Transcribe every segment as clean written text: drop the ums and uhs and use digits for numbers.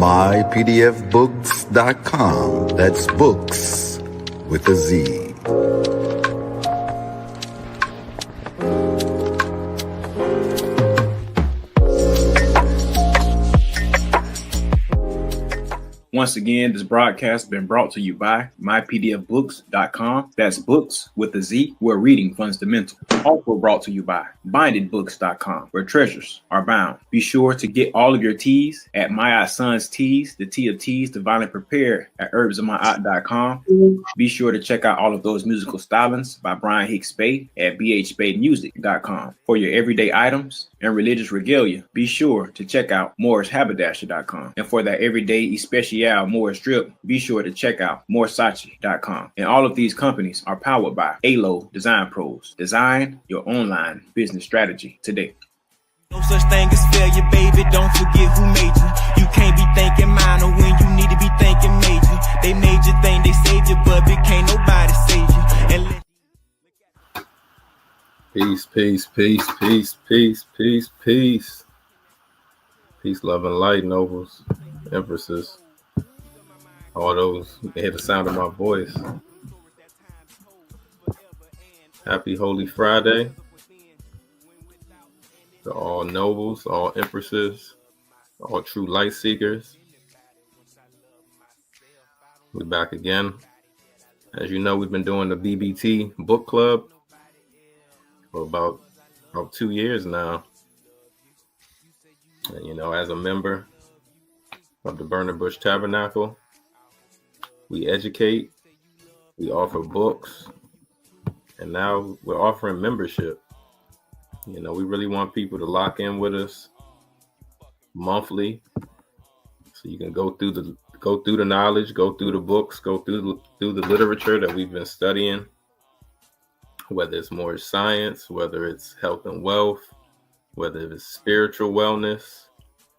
mypdfbooks.com. That's books with a Z. Once again, this broadcast has been brought to you by mypdfbooks.com. That's books with a Z, where reading fundamental. Also brought to you by bindedbooks.com, where treasures are bound. Be sure to get all of your teas at My Son's Teas, the tea of teas divinely prepared at herbsofmyaunt.com. Be sure to check out all of those musical stylings by Brian Hicks Bay at bhbaymusic.com. For your everyday items and religious regalia, be sure to check out morrishaberdasher.com. And for that everyday especial Moorish drip, be sure to check out moresachi.com. And all of these companies are powered by ALO Design Pros. Design your online business strategy today. No such thing as failure, baby. Don't forget who made you. You can't be thinking minor when you need to be thinking major. They made you think they saved you, but can't nobody save you. Peace. Peace, love, and light, nobles, empresses. All those who can hear the sound of my voice. Happy Holy Friday to all nobles, all empresses, all true light seekers. We're back again. As you know, we've been doing the BBT book club for about 2 years now. And, you know, as a member of the Burning Bush Tabernacle, we educate, we offer books, and now we're offering membership. You know, we really want people to lock in with us monthly, so you can go through the knowledge, go through the books, go through the literature that we've been studying, whether it's Moorish science, whether it's health and wealth, whether it's spiritual wellness,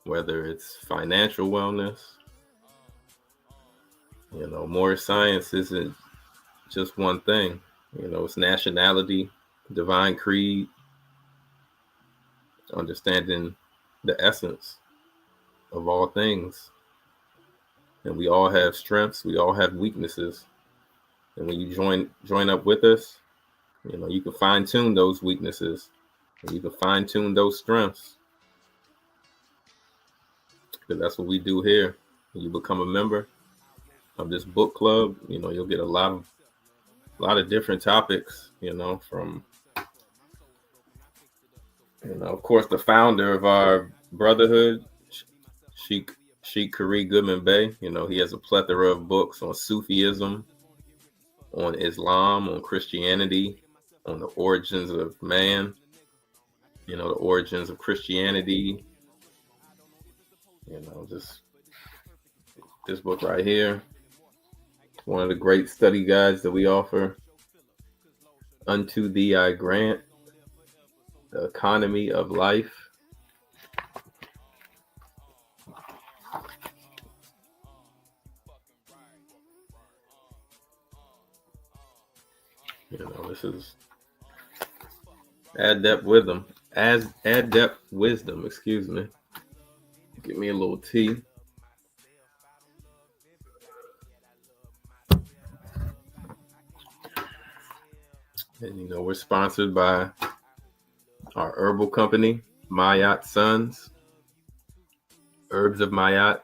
whether it's financial wellness. You know, Moorish science isn't just one thing. You know, it's nationality, divine creed, understanding the essence of all things. And we all have strengths, we all have weaknesses. And when you join up with us, you know, you can fine tune those weaknesses and you can fine tune those strengths. Because that's what we do here. When you become a member of this book club, you know, you'll get a lot of different topics, you know, from, you know, of course, the founder of our brotherhood, Sheikh Kari Goodman Bey. You know, he has a plethora of books on Sufism, on Islam, on Christianity, on the origins of man, you know, the origins of Christianity. You know, this book right here, one of the great study guides that we offer. Unto Thee I Grant, The Economy of Life. You know, this is adept wisdom, excuse me. Give me a little tea. And, you know, we're sponsored by our herbal company, Mayat Sons, Herbs of Mayat.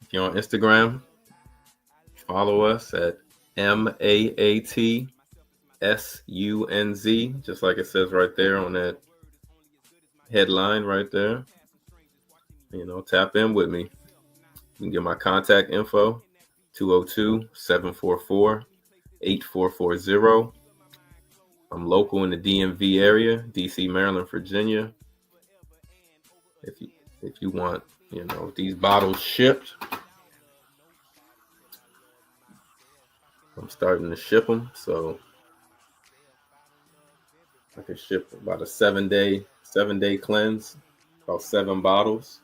If you're on Instagram, follow us at MAATSUNZ, just like it says right there on that headline right there. You know, tap in with me. You can get my contact info, 202-744-8440. I'm local in the DMV area, DC, Maryland, Virginia. If you want, you know, these bottles shipped, I'm starting to ship them, so I can ship about a 7-day cleanse, about 7 bottles.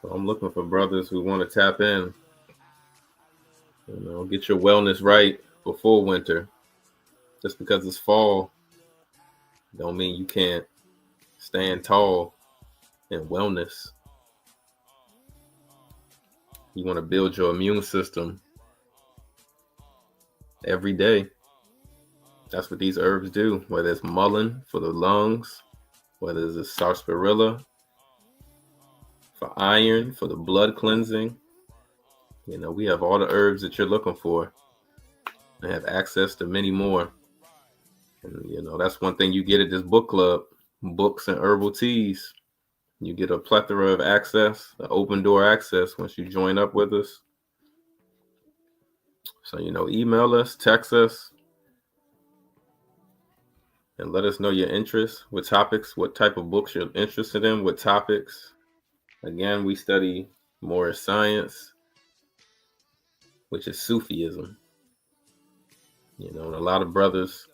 So I'm looking for brothers who want to tap in. You know, get your wellness right before winter. Just because it's fall, don't mean you can't stand tall in wellness. You want to build your immune system every day. That's what these herbs do, whether it's mullein for the lungs, whether it's sarsaparilla for iron, for the blood cleansing. We have all the herbs that you're looking for and have access to many more. And, that's one thing you get at this book club, books and herbal teas. You get a plethora of access, an open door access once you join up with us. So, email us, text us, and let us know your interests, what topics, what type of books you're interested in, what topics. Again, we study Moorish science, which is Sufism. And a lot of brothers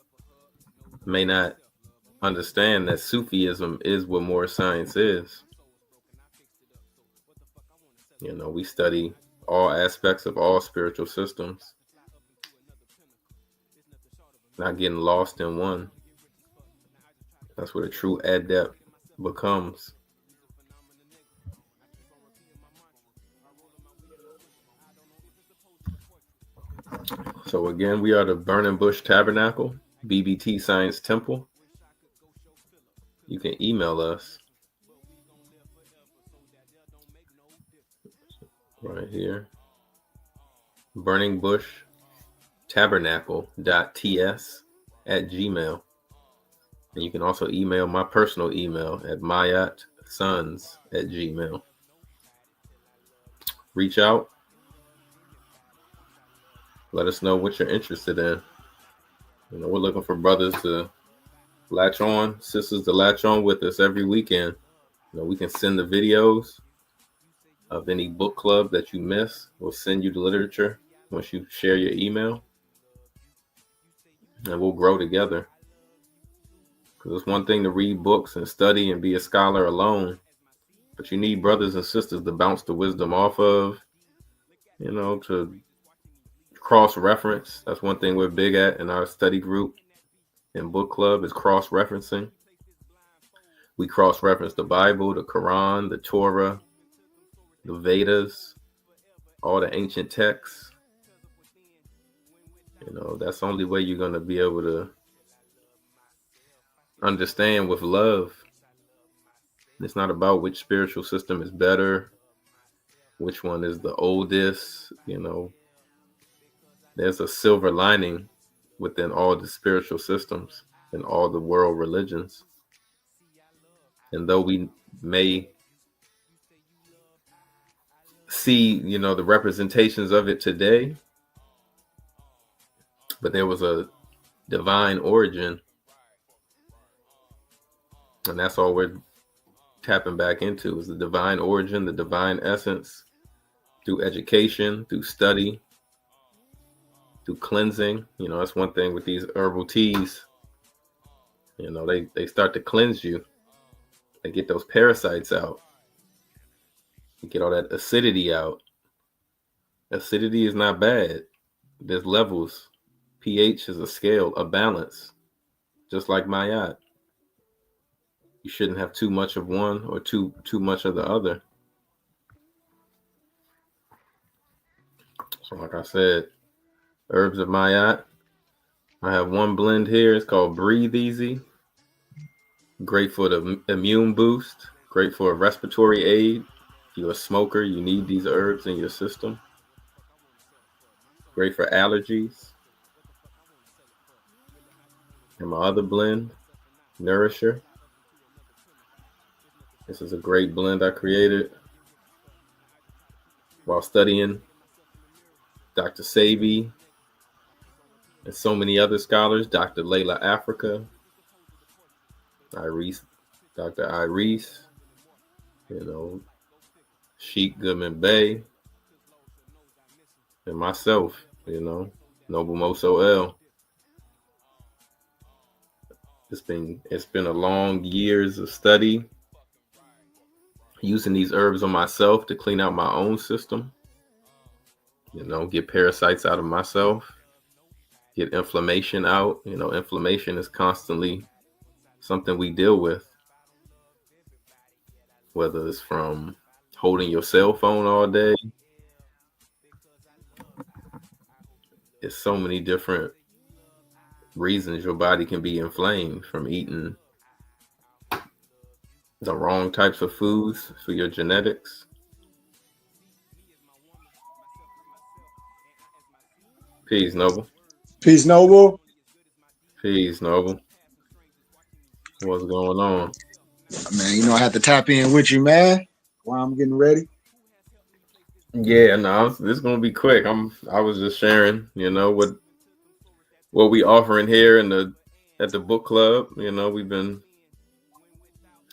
may not understand that Sufism is what Moorish science is. We study all aspects of all spiritual systems, not getting lost in one. That's what a true adept becomes. So again, we are the Burning Bush Tabernacle, BBT Science Temple. You can email us right here, burningbushtabernacle.ts@gmail. And you can also email my personal email at mayatsons@gmail. Reach out. Let us know what you're interested in. We're looking for brothers to latch on, sisters to latch on with us every weekend. We can send the videos of any book club that you miss. We'll send you the literature once you share your email. And we'll grow together. Because it's one thing to read books and study and be a scholar alone, but you need brothers and sisters to bounce the wisdom off of, to cross-reference. That's one thing we're big at in our study group and book club is cross-referencing. We cross-reference the Bible, the Quran, the Torah, the Vedas, all the ancient texts. That's the only way you're going to be able to understand with love. It's not about which spiritual system is better, which one is the oldest. There's a silver lining within all the spiritual systems and all the world religions. And though we may see, the representations of it today, but there was a divine origin. And that's all we're tapping back into is the divine origin, the divine essence, through education, through study, through cleansing. That's one thing with these herbal teas. They start to cleanse you. They get those parasites out. You get all that acidity out. Acidity is not bad. There's levels. pH is a scale, a balance, just like Mayat. You shouldn't have too much of one or too much of the other. So like I said, herbs of Mayat. I have one blend here. It's called Breathe Easy. Great for the immune boost. Great for a respiratory aid. If you're a smoker, you need these herbs in your system. Great for allergies. And my other blend, Nourisher. This is a great blend I created while studying Dr. Sabi and so many other scholars, Dr. Layla Africa, Dr. Iris, Sheikh Goodman Bey, and myself, Noble Moso L. It's been a long years of study, using these herbs on myself to clean out my own system, get parasites out of myself, get inflammation out. Inflammation is constantly something we deal with, whether it's from holding your cell phone all day, it's so many different reasons your body can be inflamed from eating the wrong types of foods for your genetics. Peace, Noble. Peace, Noble. Peace, Noble. What's going on? Man, you know I had to tap in with you, man, while I'm getting ready. Yeah, no, this is gonna be quick. I was just sharing, what we offering here at the book club. We've been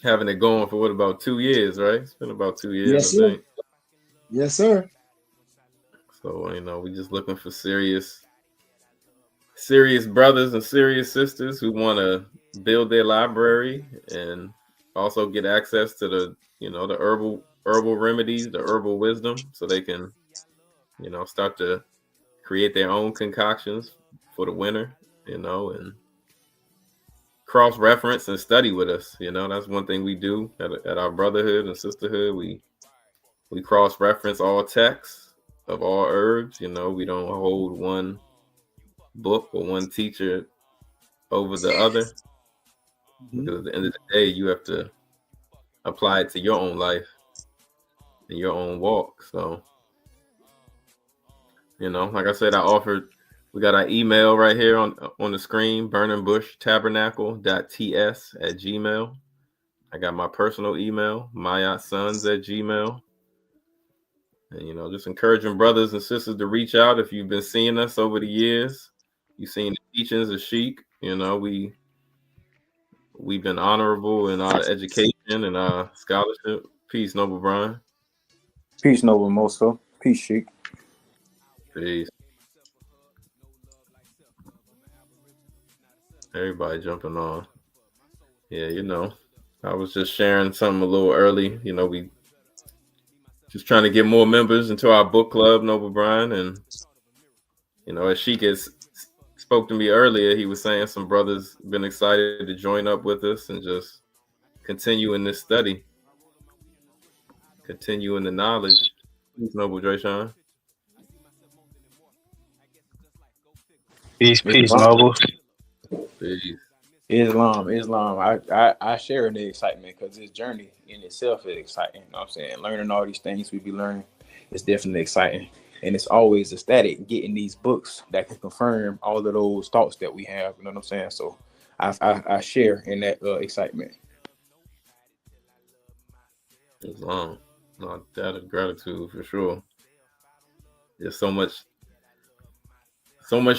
having it going for about 2 years, right? It's been about 2 years, Yes, I sir. think. Yes, sir. So, we just looking for serious brothers and serious sisters who want to build their library and also get access to the herbal remedies, the herbal wisdom, so they can start to create their own concoctions for the winter, and cross reference and study with us. That's one thing we do at our brotherhood and sisterhood. We cross reference all texts of all herbs. We don't hold one book or one teacher over the other, because at the end of the day, you have to apply it to your own life and your own walk. So, like I said, we got our email right here on the screen, burningbushtabernacle.ts@gmail. I got my personal email, mayatsons@gmail. And, just encouraging brothers and sisters to reach out if you've been seeing us over the years. You've seen the teachings of Sheik. We've been honorable in our education and our scholarship. Peace, Noble Brian. Peace, Noble Moso. Peace, Sheik. Peace. Everybody jumping on. Yeah, I was just sharing something a little early. We just trying to get more members into our book club, Noble Brian. And, as Sheik spoke to me earlier, he was saying some brothers been excited to join up with us and just continue in this study, continue in the knowledge. Peace, Noble Drayshawn. Peace, Noble. Peace. Islam. I share in the excitement because this journey in itself is exciting. You know what I'm saying? Learning all these things we be learning is definitely exciting. And it's always ecstatic getting these books that can confirm all of those thoughts that we have. You know what I'm saying? So I share in that excitement. Islam. No, that is gratitude for sure. There's so much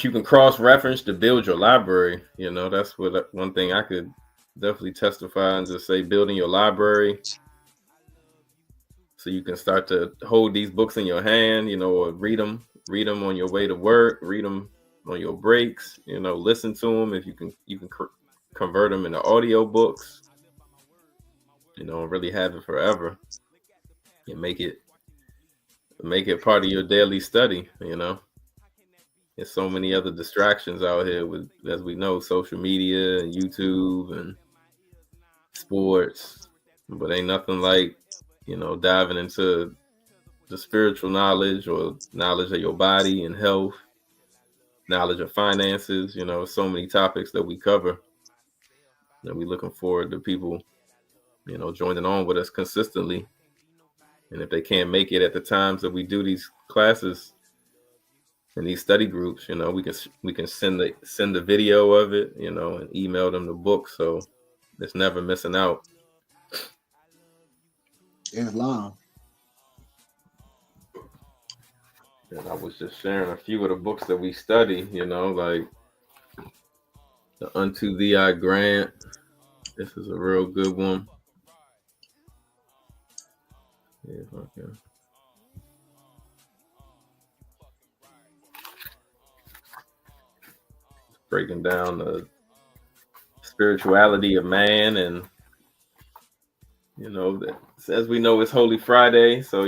you can cross-reference to build your library. That's one thing I could definitely testify and just say, building your library so you can start to hold these books in your hand, or read them on your way to work, read them on your breaks, listen to them. If you can convert them into audio books, and really have it forever, and make it part of your daily study. There's so many other distractions out here with, as we know, social media and YouTube and sports, but ain't nothing like, diving into the spiritual knowledge or knowledge of your body and health, knowledge of finances. So many topics that we cover, and we looking forward to people, joining on with us consistently. And if they can't make it at the times that we do these classes in these study groups, we can send the video of it, and email them the book, so it's never missing out. Islam. And I was just sharing a few of the books that we study, like the Unto Thee I Grant. This is a real good one. Yeah, if I can. Breaking down the spirituality of man, and as we know, it's Holy Friday, so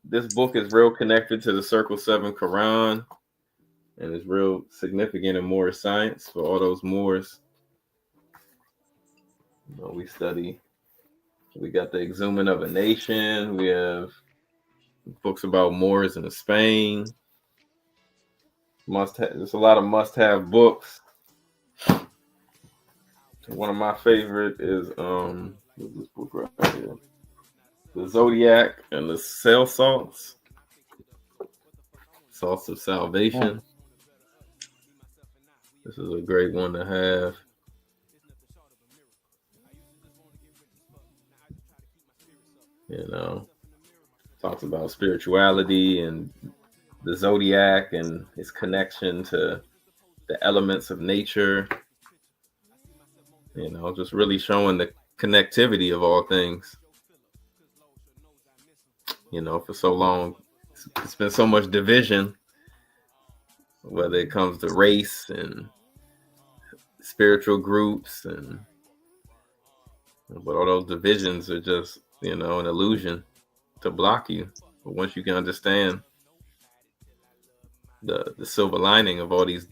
this book is real connected to the Circle 7 Quran, and it's real significant in Moorish science for all those Moors. We study. We got the Exhuming of a Nation. We have books about Moors in Spain. There's a lot of must-have books. One of my favorite is this book right here, The Zodiac and the Cell Salts. Salts of Salvation. This is a great one to have. You know, talks about spirituality and the zodiac and its connection to the elements of nature. You know, just really showing the connectivity of all things. You know, for so long, it's been so much division, whether it comes to race and spiritual groups, but all those divisions are just, you know, an illusion to block you. But once you can understand the silver lining of all these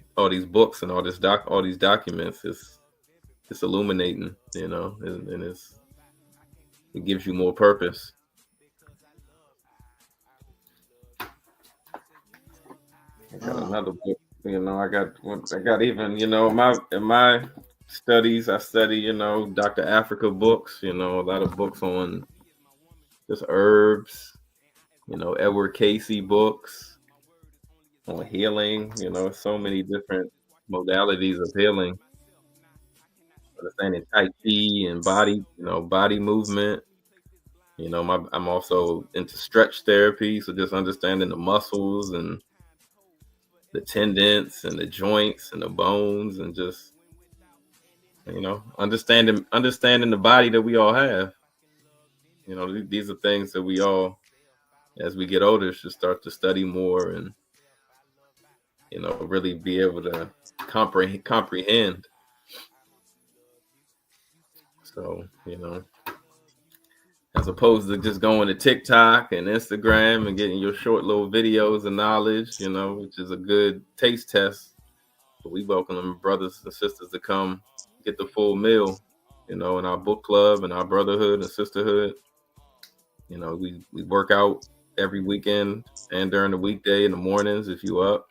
books and all these documents, it's illuminating, you know, and it gives you more purpose. I got another book, you know. I got even, you know, in my studies, I study, you know, Dr. Africa books, you know, a lot of books on just herbs, you know, Edward Casey books on healing, you know, so many different modalities of healing. Understanding Tai Chi and body movement. You know, I'm also into stretch therapy, so just understanding the muscles and the tendons and the joints and the bones, and just, you know, understanding the body that we all have. You know, these are things that we all, as we get older, should start to study more and, you know, really be able to comprehend. So, you know, as opposed to just going to TikTok and Instagram and getting your short little videos of knowledge, you know, which is a good taste test. But we welcome them brothers and sisters to come get the full meal, you know, in our book club and our brotherhood and sisterhood. You know, we work out every weekend and during the weekday in the mornings if you up.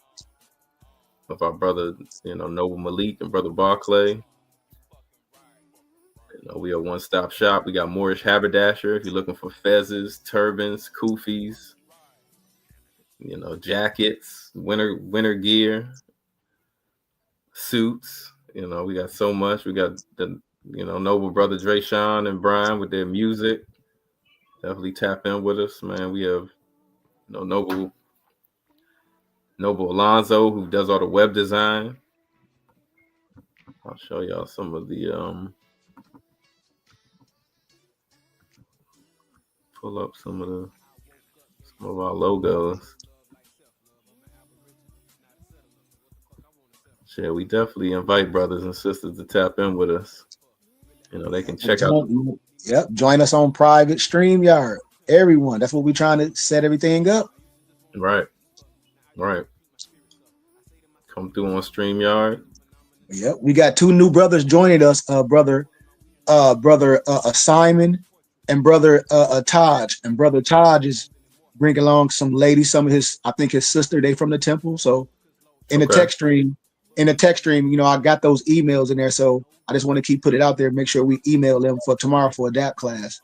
With our brother, you know, Noble Malik and brother Barclay. You know, we are one-stop shop. We got Moorish haberdasher if you're looking for fezzes, turbans, kufis, you know, jackets, winter gear, suits. You know, we got so much. We got the, you know, Noble brother Dre Sean and Brian with their music. Definitely tap in with us, man. We have, you know, Noble Alonzo, who does all the web design. I'll show y'all some of the pull up some of our logos. Yeah, we definitely invite brothers and sisters to tap in with us. You know, they can check out. Yep, join us on private StreamYard. Everyone, that's what we're trying to set everything up. Right. Come through on StreamYard. Yep, we got two new brothers joining us. Brother Simon and brother Taj. And brother Taj is bringing along some ladies, some of his, I think his sister. They from the temple. So in the text stream, you know, I got those emails in there. So I just want to keep put it out there. Make sure we email them for tomorrow for adapt class.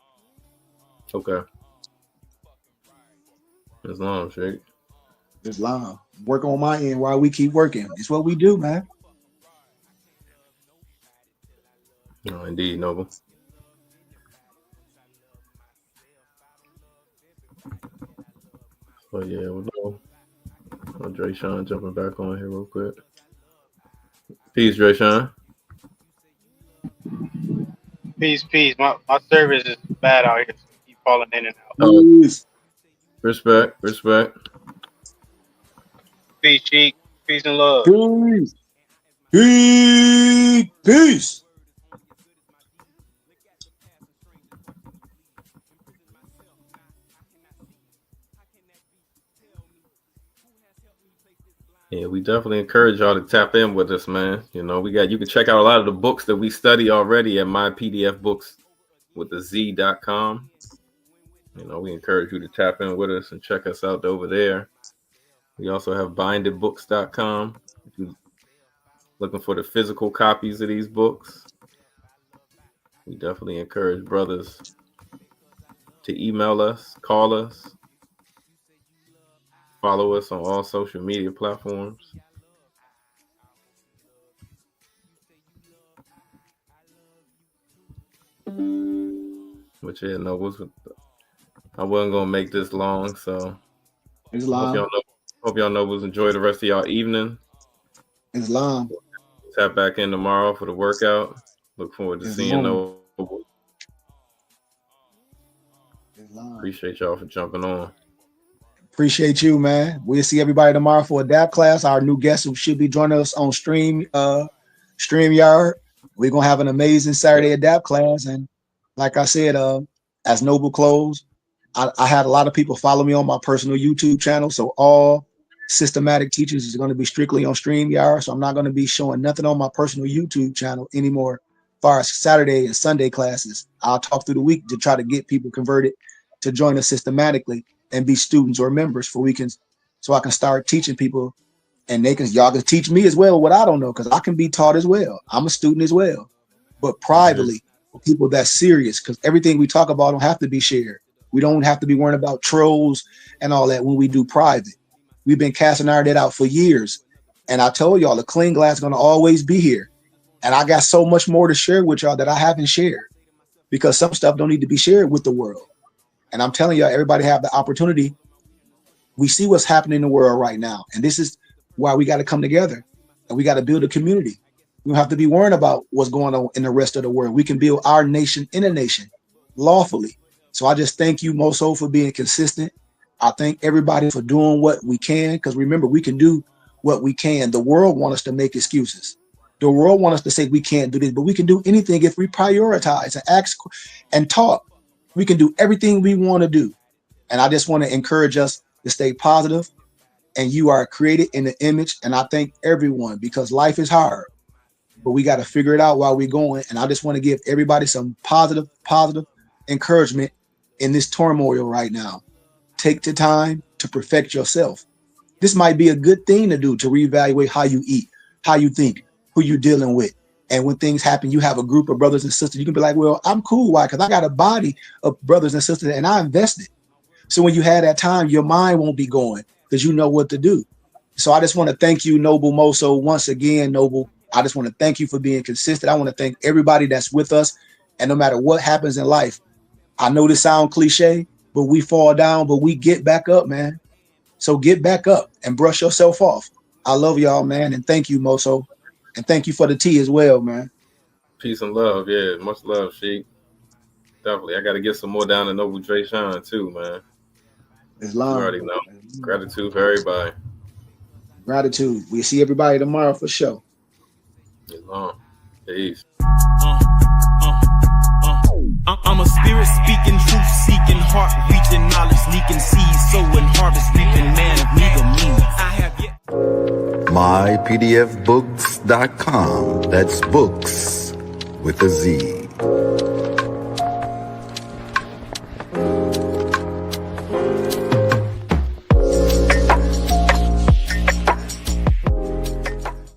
Okay. Islam, Sheikh. Islam. Work on my end while we keep working. It's what we do, man. No, indeed, Noble. But yeah, we'll Dre Sean jumping back on here real quick. Peace, Dre Sean. Peace. My service is bad out here, so I keep falling in and out. Peace. Respect. Peace, Cheek. Peace and love. Peace. Yeah, we definitely encourage y'all to tap in with us, man. You know, you can check out a lot of the books that we study already at mypdfbooks.com. You know, we encourage you to tap in with us and check us out over there. We also have bindedbooks.com. If you're looking for the physical copies of these books, we definitely encourage brothers to email us, call us, follow us on all social media platforms. Which yeah, I wasn't gonna make this long, so It's long. Hope y'all nobles enjoy the rest of y'all evening. It's long. Tap back in tomorrow for the workout. Look forward to seeing nobles. Appreciate y'all for jumping on. Appreciate you, man. We'll see everybody tomorrow for Adapt class. Our new guest who should be joining us on StreamYard. We're gonna have an amazing Saturday Adapt class. And like I said, as Noble closed, I had a lot of people follow me on my personal YouTube channel. So all systematic teachers is going to be strictly on StreamYard. So I'm not going to be showing nothing on my personal YouTube channel anymore. As far as Saturday and Sunday classes, I'll talk through the week to try to get people converted to join us systematically and be students or members so I can start teaching people, and y'all can teach me as well what I don't know, because I can be taught as well. I'm a student as well, but privately for people that's serious, because everything we talk about don't have to be shared. We don't have to be worrying about trolls and all that when we do private. We've been casting our net out for years. And I told y'all the clean glass is going to always be here. And I got so much more to share with y'all that I haven't shared, because some stuff don't need to be shared with the world. And I'm telling y'all, everybody have the opportunity. We see what's happening in the world right now. And this is why we got to come together and we got to build a community. We don't have to be worrying about what's going on in the rest of the world. We can build our nation in a nation lawfully. So I just thank you, Moso, for being consistent. I thank everybody for doing what we can, because remember, we can do what we can. The world wants us to make excuses. The world wants us to say we can't do this, but we can do anything if we prioritize and ask and talk. We can do everything we want to do. And I just want to encourage us to stay positive. And you are created in the image. And I thank everyone, because life is hard, but we got to figure it out while we're going. And I just want to give everybody some positive encouragement in this turmoil right now. Take the time to perfect yourself. This might be a good thing to do, to reevaluate how you eat, how you think, who you're dealing with. And when things happen, you have a group of brothers and sisters. You can be like, well, I'm cool. Why? Because I got a body of brothers and sisters and I invested. So when you have that time, your mind won't be going, because you know what to do. So I just want to thank you, Noble Moso. Once again, Noble, I just want to thank you for being consistent. I want to thank everybody that's with us. And no matter what happens in life, I know this sounds cliche, but we fall down, but we get back up, man. So get back up and brush yourself off. I love y'all, man. And thank you, Moso. And thank you for the tea as well, man. Peace and love. Yeah, much love, Sheik. Definitely. I got to get some more down to Noble Dre Sean, too, man. It's long. You already know. Gratitude for everybody. Gratitude. We'll see everybody tomorrow for sure. It's long. Peace. I'm a spirit speaking, truth seeking, heart reaching, knowledge leaking, seed sowing, harvest reaping, man of neither means. I have yet. mypdfbooks.com. That's books with a Z.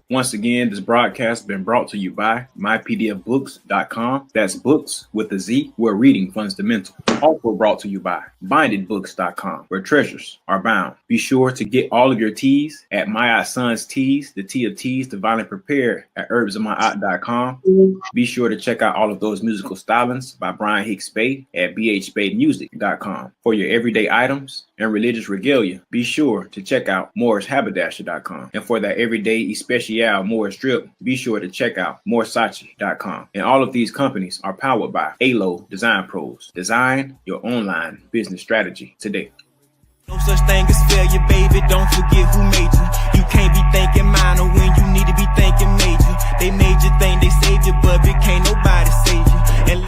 Once again, this broadcast has been brought to you by mypdfbooks.com. That's books with a Z, where reading fundamental. Also brought to you by bindedbooks.com, where treasures are bound. Be sure to get all of your teas at My Son's Teas, the tea of teas, divinely prepared, at herbsofmyaunt.com. Be sure to check out all of those musical stylings by Brian Hicks Spade at bhspademusic.com. For your everyday items and religious regalia, be sure to check out mooreshaberdasher.com. And for that everyday especial Moorish strip, be sure to check out moresachi.com. And all of these companies are powered by ALO Design Pros. Design your online business strategy today. No such thing as failure, baby. Don't forget who made you. You can't be thinking minor when you need to be thinking major. They made you think they saved you, but can't nobody save you. And